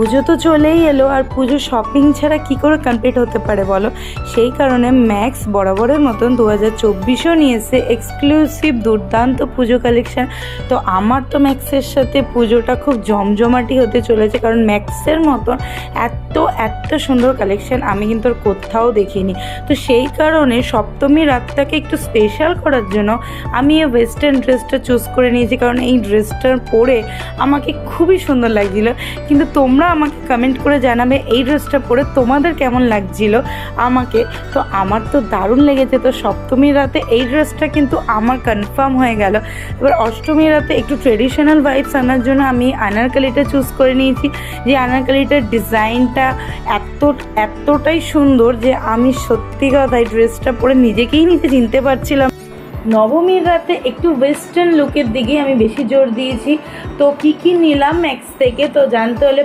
পুজো তো চলেই এলো, আর পুজো শপিং ছাড়া কি করে কমপ্লিট হতে পারে বলো। সেই কারণে ম্যাক্স বরাবরের মতন 2024ও নিয়ে এসে এক্সক্লুসিভ দুর্দান্ত পুজো কালেকশান। তো আমার তো ম্যাক্সের সাথে পুজোটা খুব জমজমাটি হতে চলেছে, কারণ ম্যাক্সের মতন এত এত সুন্দর কালেকশান আমি কিন্তু আর কোথাও দেখিনি। তো সেই কারণে সপ্তমী রাতটাকে একটু স্পেশাল করার জন্য আমি এই ওয়েস্টার্ন ড্রেসটা চুজ করে নিয়েছি, কারণ এই ড্রেসটা পরে আমাকে খুবই সুন্দর লাগছিল। কিন্তু তোমরা আমাকে কমেন্ট করে জানাবে এই ড্রেসটা পরে তোমাদের কেমন লাগছিল আমাকে। তো আমার তো দারুণ লেগেছে। তো সপ্তমীর রাতে এই ড্রেসটা কিন্তু আমার কনফার্ম হয়ে গেল। এবার অষ্টমীর রাতে একটু ট্রেডিশনাল ভাইবস আনার জন্য আমি আনারকলিটা চুজ করে নিয়েছি। যে আনারকলিটার ডিজাইনটা এতটাই সুন্দর যে আমি সত্যি কথা এই ড্রেসটা পরে নিজেকেই চিনতে পারছিলাম। নবমীর রাতে একটু ওয়েস্টার্ন লুকের দিকে আমি বেশি জোর দিয়েছি। তো কী নিলাম ম্যাক্স থেকে, তো জানতে হলে